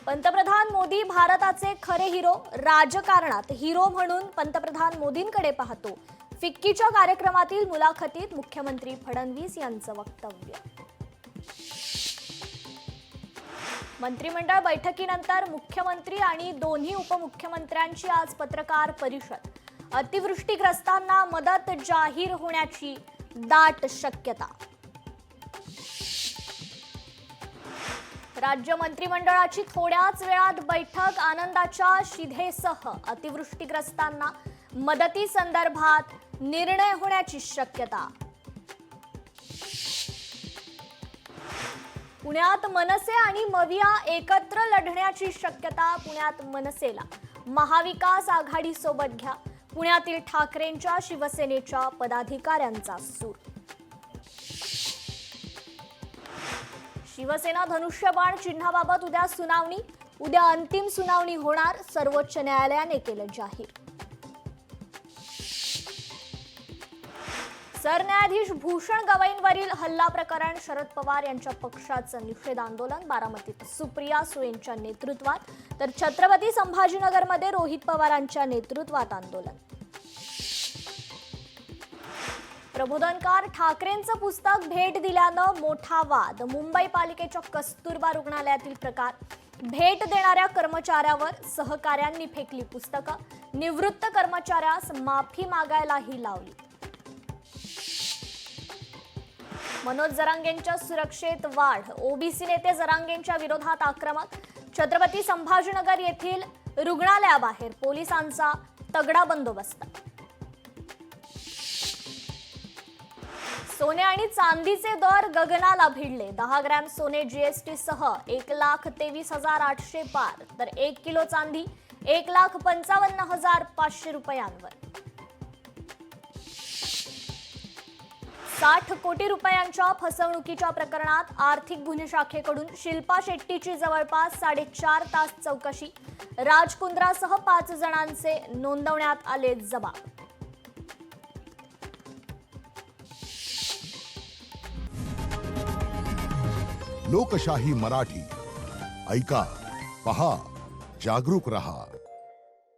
पंतप्रधान मोदी भारताचे खरे हिरो, राजकारणात हिरो म्हणून पंतप्रधान मोदींकडे पाहतो. फिक्कीच्या कार्यक्रमातील मुलाखतीत मुख्यमंत्री फडणवीस यांचं वक्तव्य. मंत्रिमंडळ बैठकीनंतर मुख्यमंत्री आणि दोन्ही उपमुख्यमंत्र्यांची आज पत्रकार परिषद. अतिवृष्टीग्रस्तांना मदत जाहीर होण्याची दाट शक्यता. राज्य मंत्रिमंडळाची थोड्याच वेळात बैठक. आनंदाच्या शिधेसह अतिवृष्टीग्रस्तांना मदतीसंदर्भात निर्णय होण्याची शक्यता. पुण्यात मनसे आणि मविया एकत्र लढण्याची शक्यता. पुण्यात मनसेला महाविकास आघाडीसोबत घ्या. पुण्यातील ठाकरेंच्या शिवसेनेच्या पदाधिकाऱ्यांचा सूर. शिवसेना धनुष्यबाण चिन्हाबाबत उद्या सुनावणी. उद्या अंतिम सुनावणी होणार, सर्वोच्च न्यायालयाने केलं जाहीर. सरन्यायाधीश भूषण गवईंवरील हल्ला प्रकरण. शरद पवार यांच्या पक्षाचं निषेध आंदोलन. बारामतीत सुप्रिया सुळेंच्या नेतृत्वात तर छत्रपती संभाजीनगरमध्ये रोहित पवारांच्या नेतृत्वात आंदोलन. प्रबोधनकार ठाकरेंचं पुस्तक भेट दिल्यानं मोठा वाद. मुंबई पालिकेच्या कस्तुरबा रुग्णालयातील प्रकार. भेट देणाऱ्या कर्मचाऱ्यावर सहकाऱ्यांनी फेकली पुस्तकं. निवृत्त कर्मचाऱ्यास माफी मागायलाही लावली. मनोज जरांगेंच्या सुरक्षेत वाढ. ओबीसी नेते जरांगेंच्या विरोधात आक्रमक. छत्रपती संभाजीनगर येथील रुग्णालयाबाहेर पोलिसांचा तगडा बंदोबस्त. सोने आणि चांदीचे दर गगनाला भिडले. 10 ग्रॅम सोने जीएसटी सह 1,23,800 पार, तर 1 किलो चांदी 1,55,500 रुपयांवर. 60 कोटी रुपयांच्या फसवणुकीच्या प्रकरणात आर्थिक गुन्हे शाखेकडून शिल्पा शेट्टीची जवळपास 4.5 तास चौकशी. राज कुंद्रासह 5 जणांचे नोंदवण्यात आले जबाब. लोकशाही मराठी ऐका, पहा, जागरूक रहा.